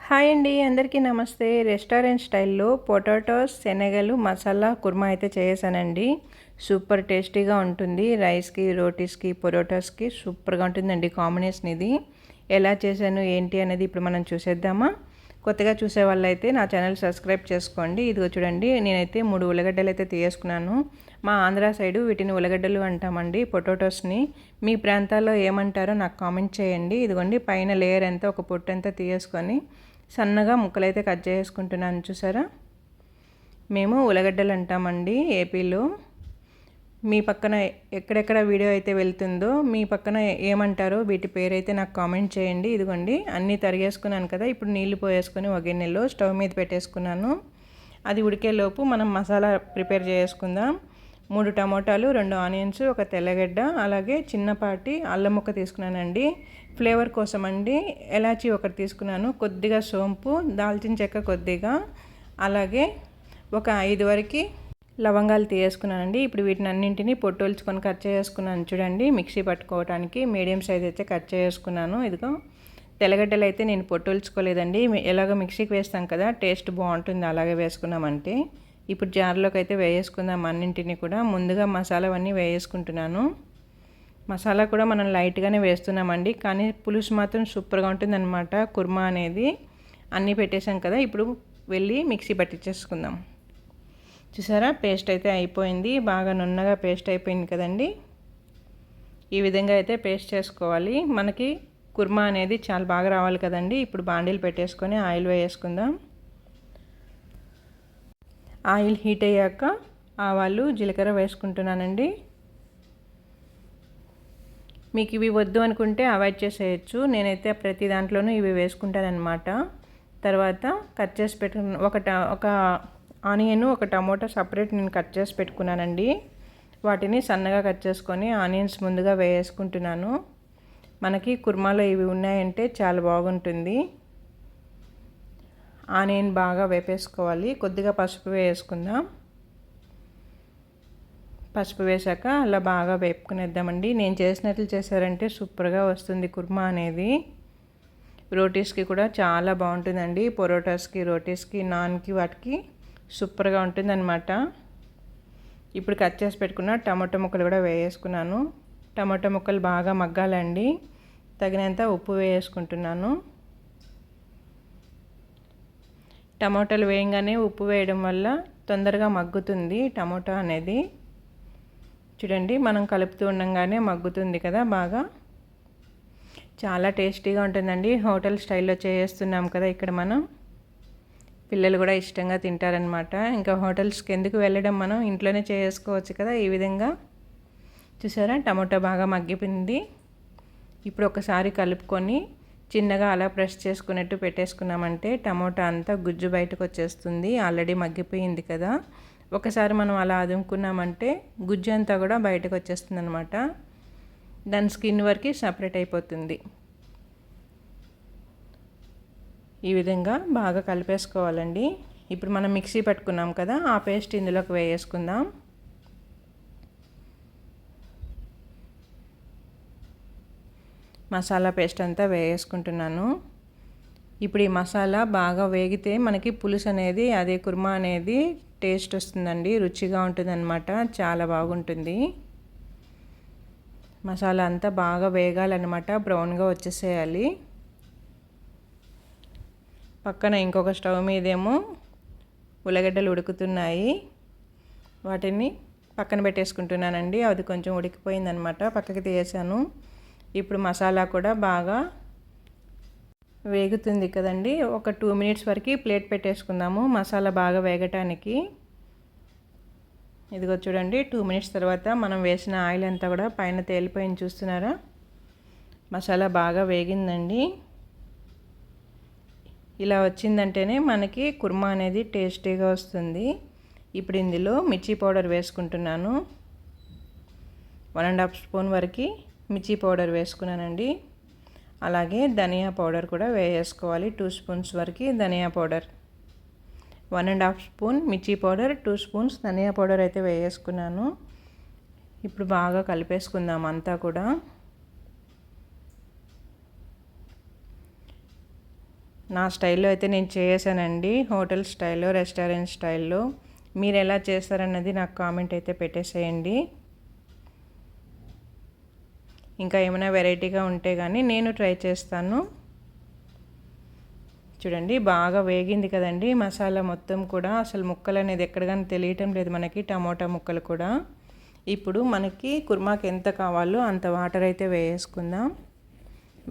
Hi అండి, అందరికీ నమస్తే. రెస్టారెంట్ స్టైల్లో పొటాటోస్ శనగలు మసాలా కుర్మా అయితే చేసానండి. సూపర్ టేస్టీగా ఉంటుంది. రైస్కి, రోటీస్కి, పొటాటోస్కి సూపర్గా ఉంటుందండి కాంబినేషన్ ఇది. ఎలా చేశాను ఏంటి అనేది ఇప్పుడు మనం చూసేద్దామా. కొత్తగా చూసే వాళ్ళైతే నా ఛానల్ సబ్స్క్రైబ్ చేసుకోండి. ఇదిగో చూడండి, నేనైతే 3 ఉల్లగడ్డలు అయితే తీసుకున్నాను. మా ఆంధ్ర సైడు వీటిని ఉల్లగడ్డలు అంటామండి, పొటాటోస్ని. మీ ప్రాంతాల్లో ఏమంటారో నాకు కామెంట్ చేయండి. ఇదిగోండి, పైన లేయర్ అంతా ఒక పొట్టు అంతా తీసుకొని సన్నగా ముక్కలైతే కట్ చేసుకుంటున్నాను. చూసారా, మేము ఉల్లగడ్డలు అంటామండి ఏపీలో. మీ పక్కన ఎక్కడెక్కడ వీడియో అయితే వెళ్తుందో మీ పక్కన ఏమంటారో వీటి పేరైతే నాకు కామెంట్ చేయండి. ఇదిగోండి, అన్నీ తరిగేసుకున్నాను కదా. ఇప్పుడు నీళ్లు పోయేసుకొని ఒక గిన్నెలో స్టవ్ మీద పెట్టేసుకున్నాను. అది ఉడికేలోపు మనం మసాలా ప్రిపేర్ చేసుకుందాం. 3 టమోటాలు, 2 ఆనియన్స్, ఒక తెల్లగడ్డ, అలాగే చిన్నపాటి అల్లం ముక్క తీసుకున్నానండి. ఫ్లేవర్ కోసం అండి ఎలాచీ ఒకటి తీసుకున్నాను, కొద్దిగా సోంపు, దాల్చిన చెక్క కొద్దిగా, అలాగే ఒక 5 వరకు లవంగాలు తీసుకున్నానండి. ఇప్పుడు వీటిని అన్నింటినీ పొట్టొల్చుకొని కట్ చేసుకున్నాను. చూడండి, మిక్సీ పట్టుకోవడానికి మీడియం సైజ్ అయితే కట్ చేసుకున్నాను. ఇదిగో తెల్లగడ్డలు అయితే నేను పొట్టొల్చుకోలేదండి. ఎలాగో మిక్సీకి వేస్తాం కదా, టేస్ట్ బాగుంటుంది అలాగే వేసుకున్నామంటే. ఇప్పుడు జార్లోకి అయితే వేసుకుందాం అన్నింటినీ కూడా. ముందుగా మసాలావన్నీ వేసుకుంటున్నాను. మసాలా కూడా మనం లైట్గానే వేస్తున్నామండి, కానీ పులుసు మాత్రం సూపర్గా ఉంటుందన్నమాట కుర్మా అనేది. అన్నీ పెట్టేసాం కదా, ఇప్పుడు వెళ్ళి మిక్సీ పట్టించేసుకుందాం. చూసారా, పేస్ట్ అయితే అయిపోయింది. బాగా నున్నగా పేస్ట్ అయిపోయింది కదండి. ఈ విధంగా అయితే పేస్ట్ చేసుకోవాలి. మనకి కుర్మా అనేది చాలా బాగా రావాలి కదండి. ఇప్పుడు బాండీలు పెట్టేసుకొని ఆయిల్ వేసుకుందాం. ఆయిల్ హీట్ అయ్యాక ఆవాలు, జీలకర్ర వేసుకుంటున్నానండి. మీకు ఇవి వద్దు అనుకుంటే అవాయిడ్ చేసేయచ్చు. నేనైతే ప్రతి దాంట్లోనూ ఇవి వేసుకుంటానన్నమాట. తర్వాత కట్ చేసి పెట్టుకున్న ఒక ఆనియన్, ఒక టమోటా సపరేట్ నేను కట్ చేసి పెట్టుకున్నానండి. వాటిని సన్నగా కట్ చేసుకొని ఆనియన్స్ ముందుగా వేసుకుంటున్నాను. మనకి కుర్మాలో ఇవి ఉన్నాయంటే చాలా బాగుంటుంది. ఆనియన్ బాగా వేపేసుకోవాలి. కొద్దిగా పసుపు వేసుకుందాం. పసుపు వేసాక అలా బాగా వేపుకునేద్దామండి. నేను చేసినట్లు చేశారంటే సూపర్గా వస్తుంది కుర్మా అనేది. రోటీస్కి కూడా చాలా బాగుంటుందండి. పొరోటాస్కి, రోటీస్కి, నాన్కి, వాటికి సూపర్గా ఉంటుందన్నమాట. ఇప్పుడు కట్ చేసి పెట్టుకున్న టమాటో ముక్కలు కూడా వేసుకున్నాను. టమాటో ముక్కలు బాగా మగ్గాలండి. తగినంత ఉప్పు వేసుకుంటున్నాను. టమాటాలు వేయంగానే ఉప్పు వేయడం వల్ల తొందరగా మగ్గుతుంది టమాటా అనేది. చూడండి, మనం కలుపుతూ ఉండగానే మగ్గుతుంది కదా బాగా. చాలా టేస్టీగా ఉంటుందండి. హోటల్ స్టైల్లో చేస్తున్నాం కదా ఇక్కడ మనం. పిల్లలు కూడా ఇష్టంగా తింటారనమాట. ఇంకా హోటల్స్కి ఎందుకు వెళ్ళడం, మనం ఇంట్లోనే చేసుకోవచ్చు కదా ఈ విధంగా. చూసారా, టమాటో బాగా మగ్గిపోయింది. ఇప్పుడు ఒకసారి కలుపుకొని చిన్నగా అలా ప్రెస్ చేసుకున్నట్టు పెట్టేసుకున్నామంటే టమాటా అంతా గుజ్జు బయటకు వచ్చేస్తుంది. ఆల్రెడీ మగ్గిపోయింది కదా. ఒకసారి మనం అలా అదుముకున్నామంటే గుజ్జు అంతా కూడా బయటకు వచ్చేస్తుంది అనమాట. దాని స్కిన్ వరకు సపరేట్ అయిపోతుంది. ఈ విధంగా బాగా కలిపేసుకోవాలండి. ఇప్పుడు మనం మిక్సీ పట్టుకున్నాం కదా, ఆ పేస్ట్ ఇందులోకి వేసుకుందాం. మసాలా పేస్ట్ అంతా వేసుకుంటున్నాను. ఇప్పుడు ఈ మసాలా బాగా వేగితే మనకి పులుసు అనేది, అదే కుర్మా అనేది టేస్ట్ వస్తుందండి. రుచిగా ఉంటుందన్నమాట. చాలా బాగుంటుంది. మసాలా అంతా బాగా వేగాలన్నమాట. బ్రౌన్గా వచ్చేసేయాలి. పక్కన ఇంకొక స్టవ్ మీదేమో ఉల్లగడ్డలు ఉడుకుతున్నాయి. వాటిని పక్కన పెట్టేసుకుంటున్నానండి. అది కొంచెం ఉడికిపోయిందనమాట, పక్కకి తీసాను. ఇప్పుడు మసాలా కూడా బాగా వేగుతుంది కదండి. ఒక 2 మినిట్స్ వరకు ప్లేట్ పెట్టేసుకుందాము మసాలా బాగా వేగటానికి. ఇదిగో చూడండి, 2 మినిట్స్ తర్వాత మనం వేసిన ఆయిల్ అంతా కూడా పైన తేలిపోయింది. చూస్తున్నారా, మసాలా బాగా వేగిందండి. ఇలా వచ్చిందంటేనే మనకి కుర్మా అనేది టేస్టీగా వస్తుంది. ఇప్పుడు ఇందులో మిర్చి పౌడర్ వేసుకుంటున్నాను. 1.5 స్పూన్ వరకు మిర్చి పౌడర్ వేసుకున్నానండి. అలాగే ధనియా పౌడర్ కూడా వేసుకోవాలి. 2 స్పూన్స్ వరకు ధనియా పౌడర్. 1.5 స్పూన్ మిర్చి పౌడర్, 2 స్పూన్స్ ధనియా పౌడర్ అయితే వేసుకున్నాను. ఇప్పుడు బాగా కలిపేసుకుందాం అంతా కూడా. నా స్టైల్లో అయితే నేను చేసానండి, హోటల్ స్టైల్లో, రెస్టారెంట్ స్టైల్లో. మీరు ఎలా చేస్తారన్నది నాకు కామెంట్ అయితే పెట్టేసేయండి. ఇంకా ఏమైనా వెరైటీగా ఉంటే కానీ నేను ట్రై చేస్తాను. చూడండి బాగా వేగింది కదండి మసాలా మొత్తం కూడా. అసలు ముక్కలు అనేది ఎక్కడ కానీ తెలియటం లేదు మనకి, టమోటా ముక్కలు కూడా. ఇప్పుడు మనకి కుర్మాకి ఎంత కావాలో అంత వాటర్ అయితే వేసుకుందాం.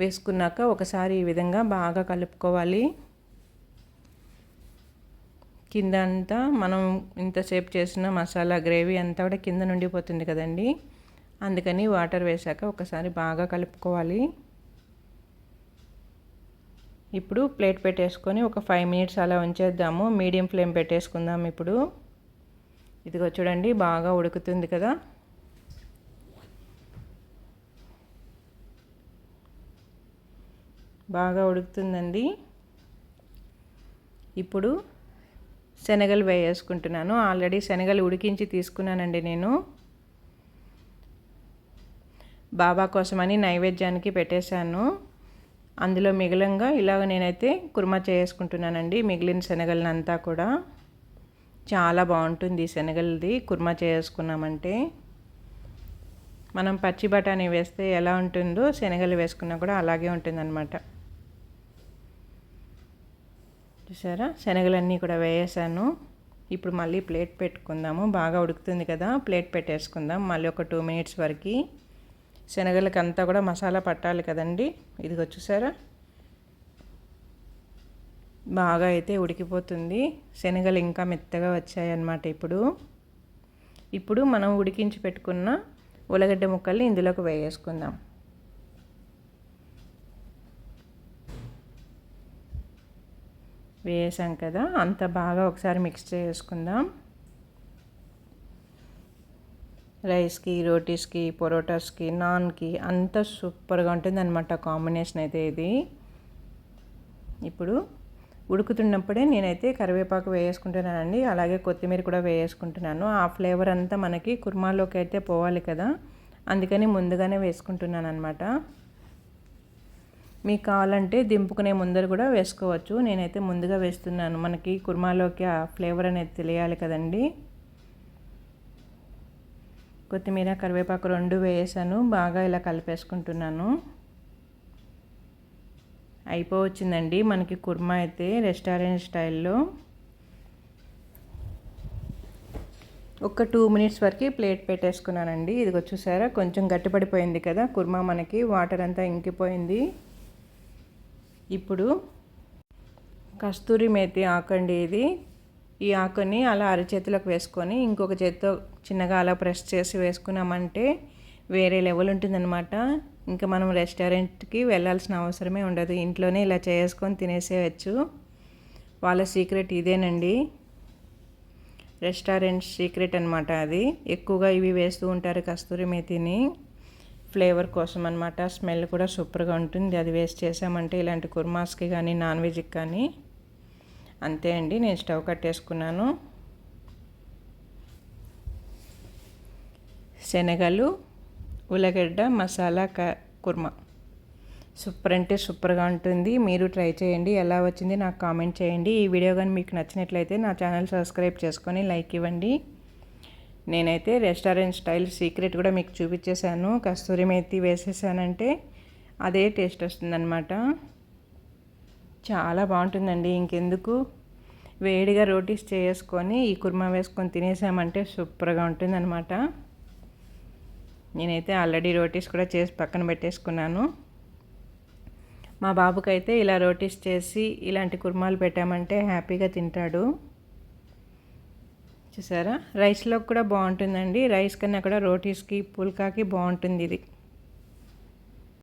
వేసుకున్నాక ఒకసారి ఈ విధంగా బాగా కలుపుకోవాలి. కింద అంతా మనం ఇంతసేపు చేసిన మసాలా గ్రేవీ అంతా కూడా కింద నుండిపోతుంది కదండి, అందుకని వాటర్ వేసాక ఒకసారి బాగా కలుపుకోవాలి. ఇప్పుడు ప్లేట్ పెట్టేసుకొని ఒక 5 మినిట్స్ అలా ఉంచేద్దాము. మీడియం ఫ్లేమ్ పెట్టేసుకుందాం. ఇప్పుడు ఇదిగో చూడండి బాగా ఉడుకుతుంది కదా. బాగా ఉడుకుతుందండి. ఇప్పుడు శనగలు వేసుకుంటున్నాను. ఆల్రెడీ శనగలు ఉడికించి తీసుకున్నానండి నేను. బాబా కోసమని నైవేద్యానికి పెట్టేశాను. అందులో మిగిలంగా ఇలాగ నేనైతే కుర్మా చేసుకుంటున్నానండి. మిగిలిన శనగలనంతా కూడా చాలా బాగుంటుంది శనగలది కుర్మా చేసుకున్నామంటే. మనం పచ్చి బఠానీ వేస్తే ఎలా ఉంటుందో శనగలు వేసుకున్నా కూడా అలాగే ఉంటుందన్నమాట. చూసారా, శనగలన్నీ కూడా వేసాను. ఇప్పుడు మళ్ళీ ప్లేట్ పెట్టుకుందాము. బాగా ఉడుకుతుంది కదా, ప్లేట్ పెట్టేసుకుందాం. మళ్ళీ ఒక 2 మినిట్స్ వరకు. శనగలకి అంతా కూడా మసాలా పట్టాలి కదండి. ఇదిగో చూసారా బాగా అయితే ఉడికిపోతుంది. శనగలు ఇంకా మెత్తగా వచ్చాయన్నమాట. ఇప్పుడు మనం ఉడికించి పెట్టుకున్న ఉల్లగడ్డ ముక్కల్ని ఇందులోకి వేసుకుందాం. వేసాం కదా, అంత బాగా ఒకసారి మిక్స్ చేసుకుందాం. రైస్కి, రోటీస్కి, పొరోటాస్కి, నాన్కి అంత సూపర్గా ఉంటుంది అనమాట కాంబినేషన్ అయితే ఇది. ఇప్పుడు ఉడుకుతున్నప్పుడే నేనైతే కరివేపాకు వేసుకుంటున్నానండి, అలాగే కొత్తిమీర కూడా వేసుకుంటున్నాను. ఆ ఫ్లేవర్ అంతా మనకి కుర్మాలోకి అయితే పోవాలి కదా, అందుకని ముందుగానే వేసుకుంటున్నాను అనమాట. మీకు కావాలంటే దింపుకునే ముందర కూడా వేసుకోవచ్చు. నేనైతే ముందుగా వేస్తున్నాను, మనకి కుర్మాలోకి ఆ ఫ్లేవర్ అనేది తెలియాలి కదండి. కొత్తిమీర, కరివేపాకు 2 వేసాను. బాగా ఇలా కలిపేసుకుంటున్నాను. అయిపోవచ్చిందండి మనకి కుర్మా అయితే రెస్టారెంట్ స్టైల్లో. ఒక 2 మినిట్స్ వరకు ప్లేట్ పెట్టేసుకున్నానండి. ఇదిగో చూసారా కొంచెం గట్టిపడిపోయింది కదా కుర్మా, మనకి వాటర్ అంతా ఇంకిపోయింది. ఇప్పుడు కస్తూరి మేతి ఆకండి ఇది. ఈ ఆకుని అలా అరచేతిలోకి వేసుకొని ఇంకొక చేతితో చిన్నగా అలా ప్రెస్ చేసి వేసుకున్నామంటే వేరే లెవెల్ ఉంటుందన్నమాట. ఇంకా మనం రెస్టారెంట్కి వెళ్ళాల్సిన అవసరమే ఉండదు, ఇంట్లోనే ఇలా చేసుకొని తినేసేయచ్చు. వాళ్ళ సీక్రెట్ ఇదేనండి, రెస్టారెంట్ సీక్రెట్ అనమాట అది. ఎక్కువగా ఇవి వేస్తూ ఉంటారు కస్తూరి మేతిని, ఫ్లేవర్ కోసం అనమాట. స్మెల్ కూడా సూపర్గా ఉంటుంది అది వేస్ట్ చేసామంటే, ఇలాంటి కుర్మాస్కి కానీ నాన్ వెజ్కి కానీ. అంతే అండి, నేను స్టవ్ కట్టేసుకున్నాను. శనగలు, ఉల్లగడ్డ మసాలా కుర్మా సూపర్ అంటే సూపర్గా ఉంటుంది. మీరు ట్రై చేయండి, ఎలా వచ్చింది నాకు కామెంట్ చేయండి. ఈ వీడియో కానీ మీకు నచ్చినట్లయితే నా ఛానల్ సబ్స్క్రైబ్ చేసుకొని లైక్ ఇవ్వండి. నేనైతే రెస్టారెంట్ స్టైల్ సీక్రెట్ కూడా మీకు చూపించేశాను. కస్తూరి మేతి వేసేసానంటే అదే టేస్ట్ వస్తుందన్నమాట. చాలా బాగుంటుందండి. ఇంకెందుకు, వేడిగా రోటీస్ చేసుకొని ఈ కుర్మా వేసుకొని తినేసామంటే సూపర్గా ఉంటుందన్నమాట. నేనైతే ఆల్రెడీ రోటీస్ కూడా చేసి పక్కన పెట్టేసుకున్నాను. మా బాబుకైతే ఇలా రోటీస్ చేసి ఇలాంటి కుర్మాలు పెట్టామంటే హ్యాపీగా తింటాడు. చూసారా, రైస్లో కూడా బాగుంటుందండి. రైస్ కన్నా కూడా రోటీస్కి, పుల్కాకి బాగుంటుంది ఇది.